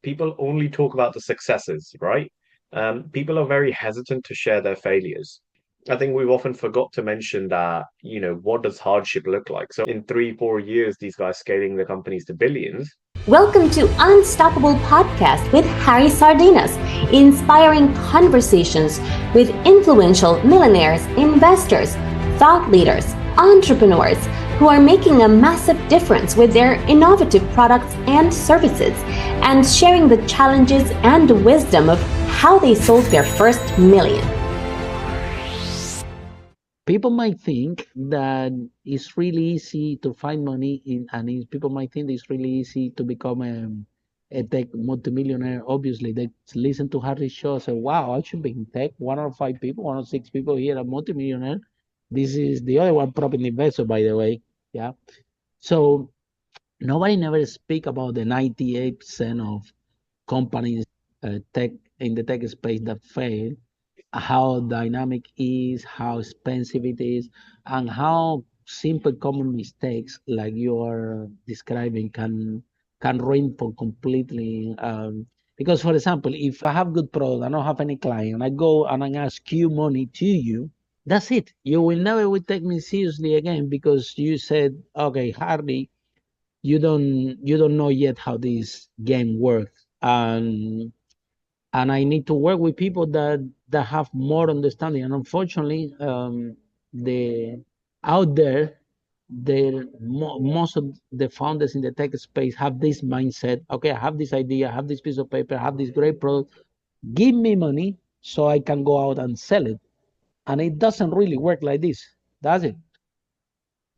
people only talk about the successes, right? People are very hesitant to share their failures. I think we've often forgot to mention that, what does hardship look like? So in 3, 4 years, these guys scaling their companies to billions. Welcome to Unstoppable Podcast with Harry Sardinas, inspiring conversations with influential millionaires, investors, thought leaders, entrepreneurs who are making a massive difference with their innovative products and services, and sharing the challenges and wisdom of how they sold their first million. People might think that it's really easy to find money people might think it's really easy to become a tech multimillionaire. Obviously, they listen to Harry's show and say, wow, I should be in tech. 1 or 5 people, 1 or 6 people here are multimillionaire. This is the other one, property investor, by the way. Yeah. So nobody never speak about the 98% of companies tech in the tech space that fail, how dynamic is, how expensive it is, and how simple common mistakes like you are describing can ruin for completely. Because, for example, if I have good product, I don't have any client, I go and I ask you money to you, that's it. You will never will take me seriously again because you said, okay, Hardy, you don't know yet how this game works, and I need to work with people that have more understanding. And unfortunately, the out there, most of the founders in the tech space have this mindset. Okay, I have this idea, I have this piece of paper, I have this great product. Give me money so I can go out and sell it. And it doesn't really work like this, does it?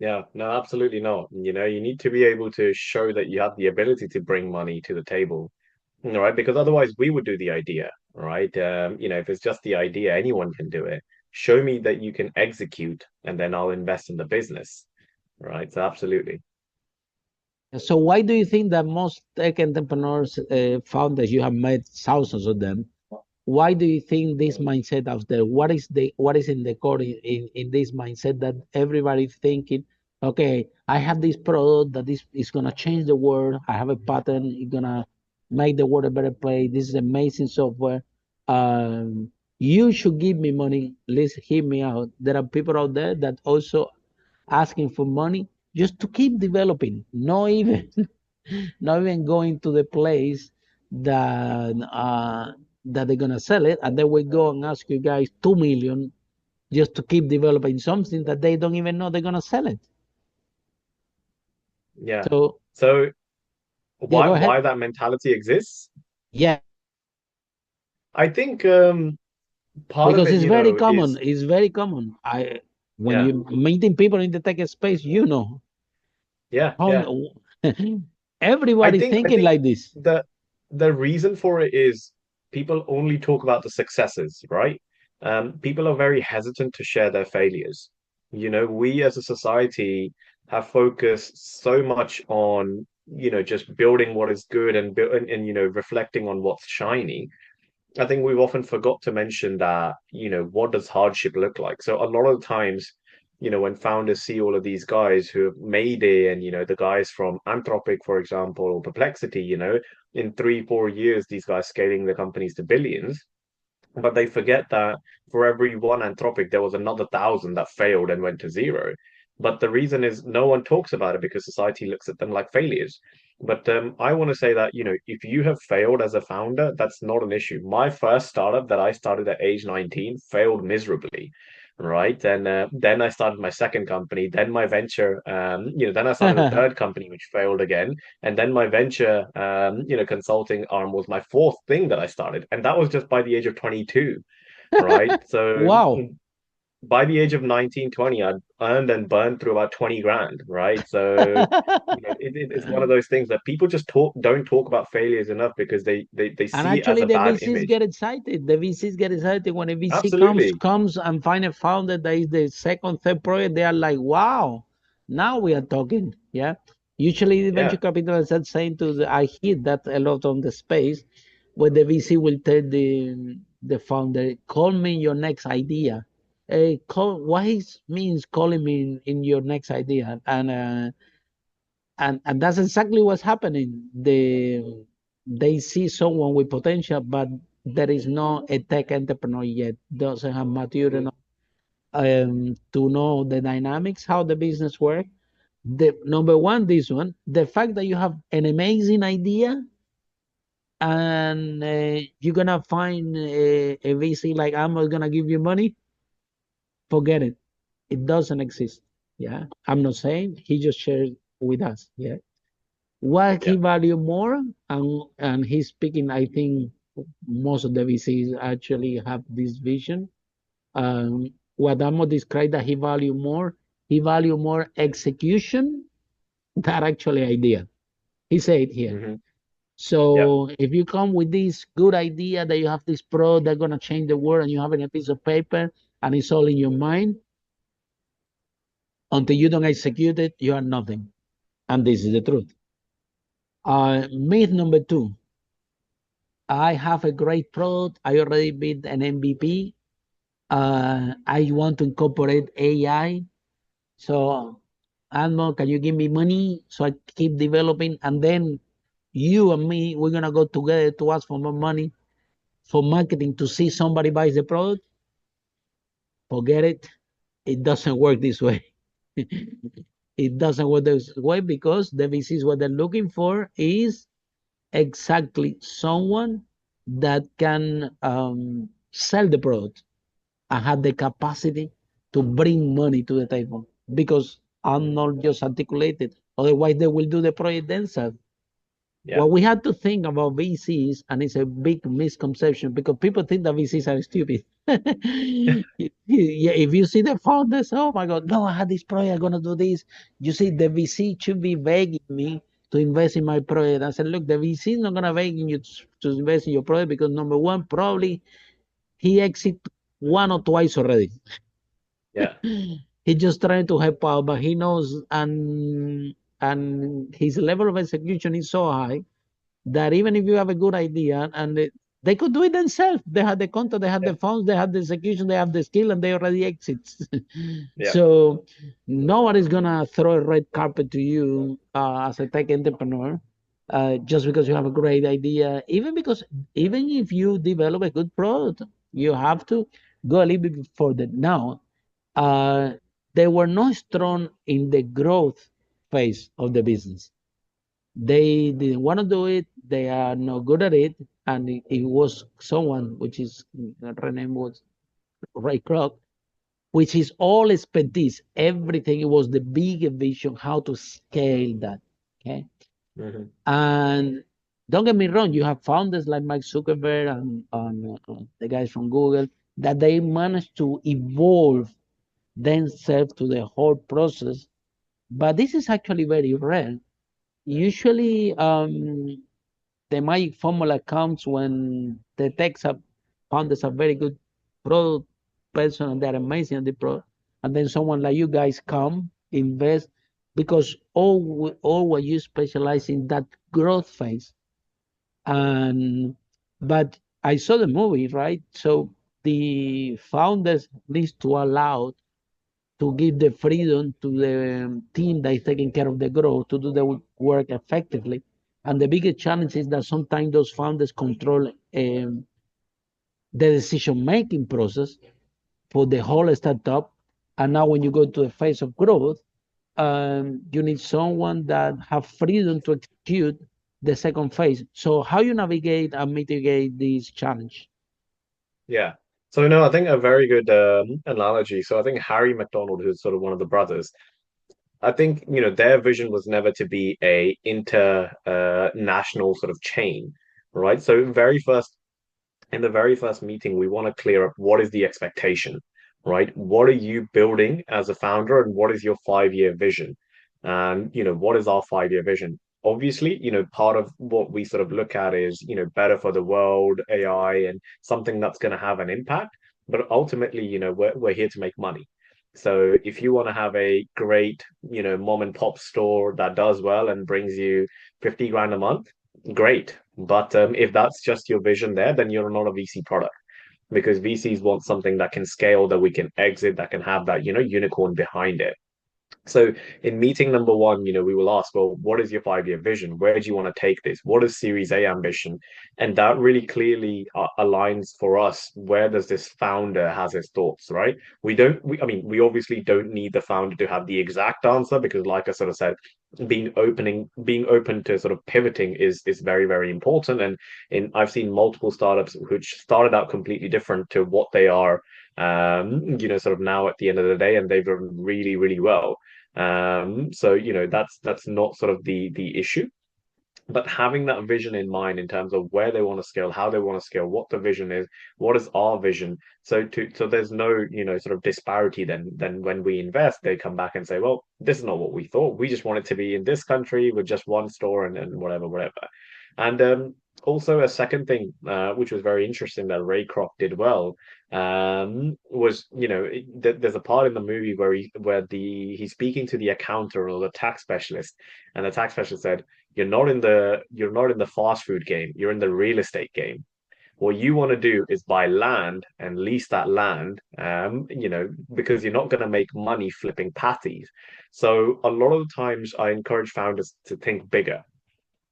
Yeah, no, absolutely not. You need to be able to show that you have the ability to bring money to the table, right? Because otherwise we would do the idea, right? If it's just the idea, anyone can do it. Show me that you can execute, and then I'll invest in the business, right? So absolutely. So why do you think that most tech entrepreneurs, founders, you have met thousands of them, why do you think this mindset out there? What is in the core in this mindset that everybody thinking, okay, I have this product that is gonna change the world. I have a patent, it's gonna make the world a better place. This is amazing software. You should give me money. Please hear me out. There are people out there that also asking for money just to keep developing, not even not even going to the place that that they're gonna sell it, and they will go and ask you guys 2 million just to keep developing something that they don't even know they're gonna sell it. Yeah. So So yeah, why go ahead. why that mentality exists? Yeah, I think part of because it, it's very common. is It's very common. I When yeah, you meeting people in the tech space, yeah, yeah. how I everybody's think I thinking think like this. the reason for it is people only talk about the successes, right? People are very hesitant to share their failures. We as a society have focused so much on, just building what is good and reflecting on what's shiny. I think we've often forgot to mention that, what does hardship look like? So a lot of times, when founders see all of these guys who have made it, and, the guys from Anthropic, for example, or Perplexity, in 3, 4 years, these guys scaling the companies to billions, but they forget that for every one Anthropic, there was another thousand that failed and went to zero. But the reason is no one talks about it because society looks at them like failures. But I want to say that, if you have failed as a founder, that's not an issue. My first startup that I started at age 19 failed miserably, right? And then I started my second company, then my venture, then I started a third company, which failed again. And then my venture, consulting arm was my fourth thing that I started. And that was just by the age of 22, right? So Wow. by the age of 19, 20, I'd earned and burned through about 20 grand, right? So, it's one of those things that people just don't talk about failures enough because they And see it as actually, a the bad VCs image. get excited. The VCs get excited when a VC comes Absolutely. comes and find a founder that is the second, third project. They are like, "Wow, now we are talking." Yeah. Usually, the venture Yeah. capitalists are saying I hear that a lot on the space, where the VC will tell the founder, "Call me your next idea." What is means calling me in your next idea, and that's exactly what's happening. they see someone with potential, but there is no a tech entrepreneur yet, doesn't have maturity enough to know the dynamics, how the business works. The number one, this one, the fact that you have an amazing idea and you're gonna find a VC like I'm gonna give you money, forget it. It doesn't exist. Yeah, I'm not saying he just shared with us. Yeah, what he Yeah. value more, and he's speaking. I think most of the VCs actually have this vision. What Amo described that he value more execution than actually idea. He said here. Hmm. Yeah. So if you come with this good idea that you have this product that's gonna change the world and you have it in a piece of paper and it's all in your mind, until you don't execute it, you are nothing. And this is the truth. Myth number two, I have a great product. I already beat an MVP. I want to incorporate AI. So, Anmol, can you give me money so I keep developing? And then you and me, we're going to go together to ask for more money for marketing to see somebody buys the product. Forget it. It doesn't work this way. It doesn't work this way because the VCs, what they're looking for is exactly someone that can sell the product and have the capacity to bring money to the table because I'm not just articulated. Otherwise, they will do the project themselves. Yeah. What we have to think about VCs, and it's a big misconception because people think that VCs are stupid. Yeah, if you see the founders, oh my God, no, I had this project, I'm gonna do this. You see, the VC should be begging me to invest in my project. I said, look, the VC is not gonna beg you to invest in your project because number one, probably he exit one or twice already. Yeah. He's just trying to help out, but he knows and his level of execution is so high that even if you have a good idea and they could do it themselves, they had the content, they had Yeah. the funds, they had the execution, they have the skill, and they already exit. Yeah. So nobody's gonna throw a red carpet to you as a tech entrepreneur just because you have a great idea. Even if you develop a good product, you have to go a little bit further. Now, uh, they were not strong in the growth phase of the business. They didn't want to do it. They are not good at it. And it was someone, which is her name was Ray Kroc, which is all expertise. Everything. It was the big vision, how to scale that. Okay. Hmm. And don't get me wrong, you have founders like Mike Zuckerberg and the guys from Google that they managed to evolve themselves to the whole process. But this is actually very rare. Usually, the magic formula comes when the techs have founders are very good product person and they're amazing at the product, and then someone like you guys come invest because all what you specialize in that growth phase. And but I saw the movie, right? So the founders needs to allow to give the freedom to the team that is taking care of the growth to do the work effectively. And the biggest challenge is that sometimes those founders control the decision making process for the whole startup. And now, when you go to the phase of growth, you need someone that have freedom to execute the second phase. So, how you navigate and mitigate this challenge? Yeah. So no, I think a very good analogy. So I think Harry McDonald, who's sort of one of the brothers, I think, their vision was never to be a national sort of chain, right? So in the very first meeting, we want to clear up what is the expectation, right? What are you building as a founder, and what is your 5-year vision? And, what is our 5-year vision? Obviously, part of what we sort of look at is, better for the world, AI, and something that's going to have an impact. But ultimately, we're here to make money. So if you want to have a great, mom and pop store that does well and brings you 50 grand a month, great. But if that's just your vision there, then you're not a VC product because VCs want something that can scale, that we can exit, that can have that, unicorn behind it. So in meeting number one, we will ask, well, what is your 5-year vision? Where do you want to take this? What is Series A ambition? And that really clearly aligns for us. Where does this founder has his thoughts, right? I mean, we obviously don't need the founder to have the exact answer because, like I sort of said, being open to sort of pivoting is very, very important. And I've seen multiple startups which started out completely different to what they are sort of now at the end of the day, and they've done really, really well. So that's not sort of the issue, but having that vision in mind in terms of where they want to scale, how they want to scale, what the vision is, what is our vision. So there's no sort of disparity. Then when we invest, they come back and say, well, this is not what we thought. We just want it to be in this country with just one store and whatever. And also a second thing, which was very interesting that Ray Kroc did well, was there's a part in the movie where he's speaking to the accountant or the tax specialist, and the tax specialist said, you're not in the fast food game, you're in the real estate game. What you want to do is buy land and lease that land, because you're not going to make money flipping patties. So a lot of the times I encourage founders to think bigger,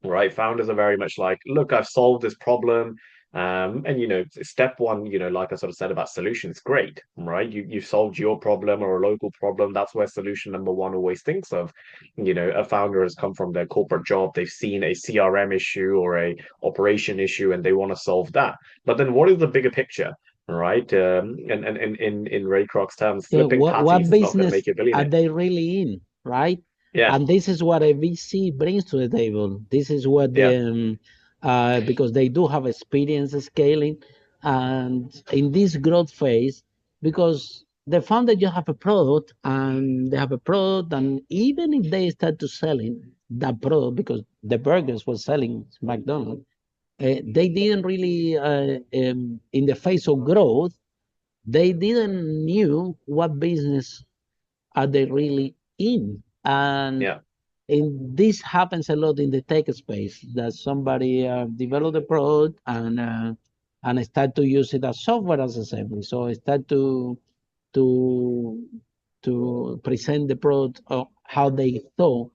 right? Founders are very much like, look, I've solved this problem. And step one, like I sort of said about solutions, great, right? You solved your problem or a local problem. That's where solution number one always thinks of. A founder has come from their corporate job, they've seen a CRM issue or a operation issue, and they want to solve that. But then what is the bigger picture? Right. And in Ray Kroc's terms, Yeah, flipping what patties is not going to business make you a are billionaire. they really in, right? Yeah, And this is what a VC brings to the table. This is what yeah, because they do have experience scaling, and in this growth phase, because the founder you have a product and they have a product, and even if they start to selling that product, because the burgers were selling McDonald's, they didn't really in the phase of growth, they didn't knew what business are they really in? And yeah, this happens a lot in the tech space that somebody develop a product and start to use it as software as a service. So start to to present the product of how they thought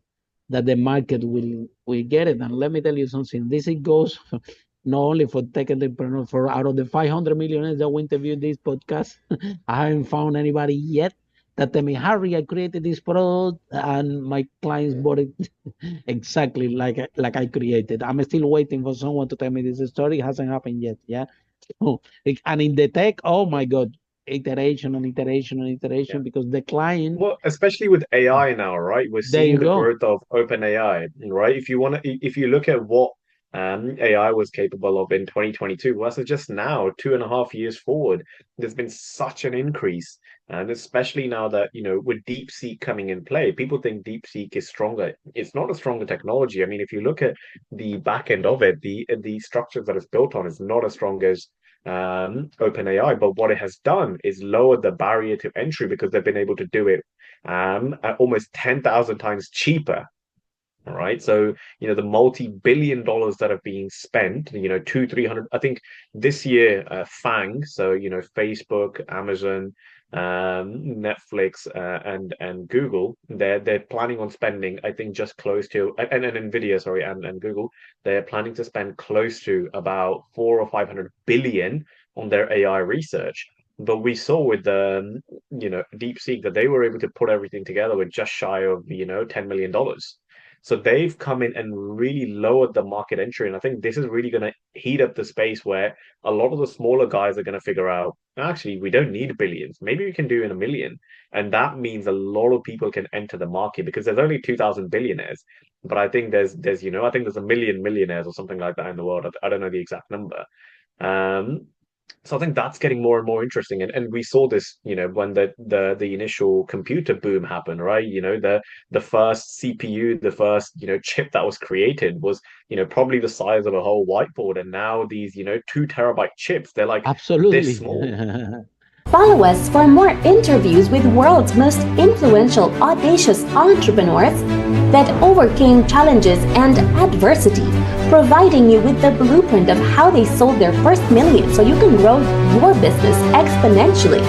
that the market will get it. And let me tell you something. This it goes not only for tech entrepreneurs. For out of the 500 millionaires that we interviewed this podcast, I haven't found anybody yet that tell me, Harry, I created this product and my clients bought it exactly like I created. I'm still waiting for someone to tell me this story. It hasn't happened yet. Yeah. So, and in the tech, oh my God, iteration and iteration and yeah. iteration because the client, Well, especially with AI now, right? We're there seeing you the go. growth of open AI, right? If you look at what AI was capable of in 2022 versus just now, 2.5 years forward, there's been such an increase. And especially now that, with DeepSeek coming in play, people think DeepSeek is stronger. It's not a stronger technology. I mean, if you look at the back end of it, the structures that it's built on is not as strong as OpenAI, but what it has done is lowered the barrier to entry because they've been able to do it at almost 10,000 times cheaper. All right. So, the multi-billion dollars that have been spent, 300, I think this year, FANG, so, Facebook, Amazon, Netflix, and Google, they're planning on spending, I think, just close to, and Nvidia, sorry, and Google, they're planning to spend close to about 400 or 500 billion on their AI research. But we saw with the, DeepSeek that they were able to put everything together with just shy of, $10 million. So they've come in and really lowered the market entry. And I think this is really going to heat up the space where a lot of the smaller guys are going to figure out, actually, we don't need billions. Maybe we can do in a million. And that means a lot of people can enter the market because there's only 2,000 billionaires. But I think I think there's a million millionaires or something like that in the world. I don't know the exact number. Um, so I think that's getting more and more interesting. And we saw this, when the initial computer boom happened, right? The first CPU, the first, chip that was created was, probably the size of a whole whiteboard. And now these, 2 terabyte chips, they're like this Absolutely. small. Follow us for more interviews with world's most influential, audacious entrepreneurs that overcame challenges and adversity, providing you with the blueprint of how they sold their first million so you can grow your business exponentially.